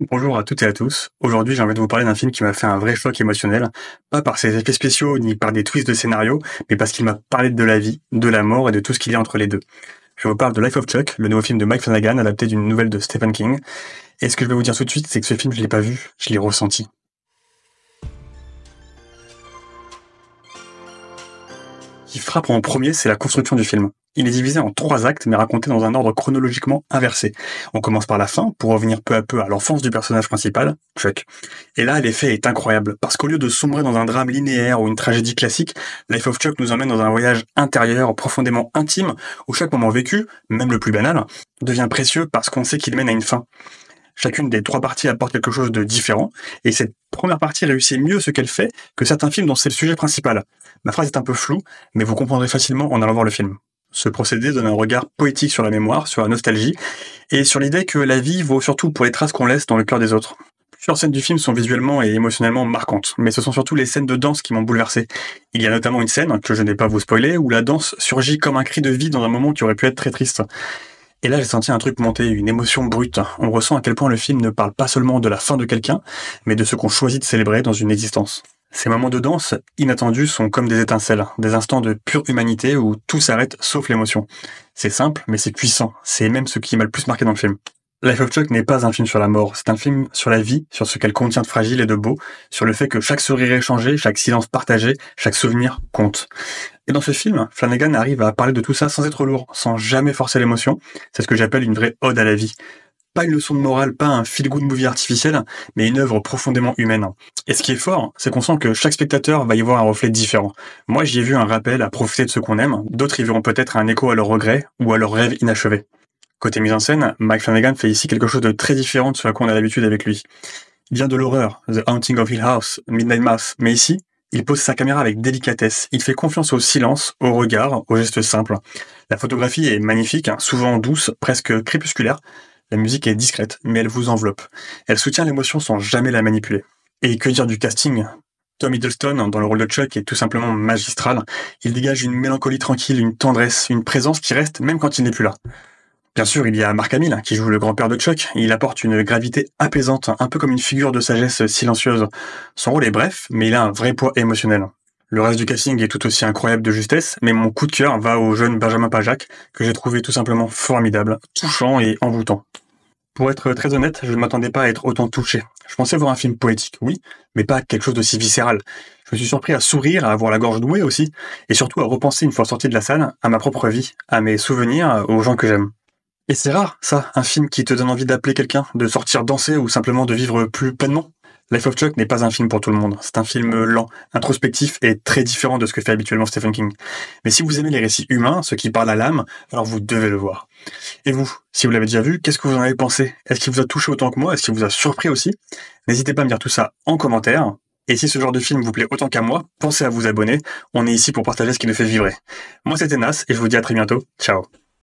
Bonjour à toutes et à tous. Aujourd'hui, j'ai envie de vous parler d'un film qui m'a fait un vrai choc émotionnel, pas par ses effets spéciaux ni par des twists de scénario, mais parce qu'il m'a parlé de la vie, de la mort et de tout ce qu'il y a entre les deux. Je vous parle de Life of Chuck, le nouveau film de Mike Flanagan, adapté d'une nouvelle de Stephen King. Et ce que je vais vous dire tout de suite, c'est que ce film, je l'ai pas vu, je l'ai ressenti. Ce qui frappe en premier, c'est la construction du film. Il est divisé en 3 actes, mais raconté dans un ordre chronologiquement inversé. On commence par la fin, pour revenir peu à peu à l'enfance du personnage principal, Chuck. Et là, l'effet est incroyable, parce qu'au lieu de sombrer dans un drame linéaire ou une tragédie classique, Life of Chuck nous emmène dans un voyage intérieur, profondément intime, où chaque moment vécu, même le plus banal, devient précieux parce qu'on sait qu'il mène à une fin. Chacune des 3 parties apporte quelque chose de différent, et cette première partie réussit mieux ce qu'elle fait que certains films dont c'est le sujet principal. Ma phrase est un peu floue, mais vous comprendrez facilement en allant voir le film. Ce procédé donne un regard poétique sur la mémoire, sur la nostalgie, et sur l'idée que la vie vaut surtout pour les traces qu'on laisse dans le cœur des autres. Plusieurs scènes du film sont visuellement et émotionnellement marquantes, mais ce sont surtout les scènes de danse qui m'ont bouleversé. Il y a notamment une scène, que je n'ai pas vous spoiler, où la danse surgit comme un cri de vie dans un moment qui aurait pu être très triste. Et là, j'ai senti un truc monter, une émotion brute. On ressent à quel point le film ne parle pas seulement de la fin de quelqu'un, mais de ce qu'on choisit de célébrer dans une existence. Ces moments de danse, inattendus, sont comme des étincelles, des instants de pure humanité où tout s'arrête sauf l'émotion. C'est simple, mais c'est puissant. C'est même ce qui m'a le plus marqué dans le film. Life of Chuck n'est pas un film sur la mort, c'est un film sur la vie, sur ce qu'elle contient de fragile et de beau, sur le fait que chaque sourire échangé, chaque silence partagé, chaque souvenir compte. Et dans ce film, Flanagan arrive à parler de tout ça sans être lourd, sans jamais forcer l'émotion. C'est ce que j'appelle une vraie ode à la vie. Pas une leçon de morale, pas un feel-good movie artificiel, mais une œuvre profondément humaine. Et ce qui est fort, c'est qu'on sent que chaque spectateur va y voir un reflet différent. Moi, j'y ai vu un rappel à profiter de ce qu'on aime, d'autres y verront peut-être un écho à leurs regrets ou à leurs rêves inachevés. Côté mise en scène, Mike Flanagan fait ici quelque chose de très différent de ce à quoi on a l'habitude avec lui. Il vient de l'horreur, The Haunting of Hill House, Midnight Mass, mais ici, il pose sa caméra avec délicatesse. Il fait confiance au silence, au regard, aux gestes simples. La photographie est magnifique, souvent douce, presque crépusculaire. La musique est discrète, mais elle vous enveloppe. Elle soutient l'émotion sans jamais la manipuler. Et que dire du casting? Tom Hiddleston, dans le rôle de Chuck, est tout simplement magistral. Il dégage une mélancolie tranquille, une tendresse, une présence qui reste même quand il n'est plus là. Bien sûr, il y a Mark Hamill, qui joue le grand-père de Chuck. Il apporte une gravité apaisante, un peu comme une figure de sagesse silencieuse. Son rôle est bref, mais il a un vrai poids émotionnel. Le reste du casting est tout aussi incroyable de justesse, mais mon coup de cœur va au jeune Benjamin Pajak, que j'ai trouvé tout simplement formidable, touchant et envoûtant. Pour être très honnête, je ne m'attendais pas à être autant touché. Je pensais voir un film poétique, oui, mais pas quelque chose d'aussi viscéral. Je me suis surpris à sourire, à avoir la gorge nouée aussi, et surtout à repenser une fois sorti de la salle à ma propre vie, à mes souvenirs, aux gens que j'aime. Et c'est rare, ça, un film qui te donne envie d'appeler quelqu'un, de sortir danser ou simplement de vivre plus pleinement. Life of Chuck n'est pas un film pour tout le monde. C'est un film lent, introspectif et très différent de ce que fait habituellement Stephen King. Mais si vous aimez les récits humains, ceux qui parlent à l'âme, alors vous devez le voir. Et vous, si vous l'avez déjà vu, qu'est-ce que vous en avez pensé? Est-ce qu'il vous a touché autant que moi? Est-ce qu'il vous a surpris aussi? N'hésitez pas à me dire tout ça en commentaire. Et si ce genre de film vous plaît autant qu'à moi, pensez à vous abonner. On est ici pour partager ce qui nous fait vibrer. Moi c'était Nas et je vous dis à très bientôt. Ciao.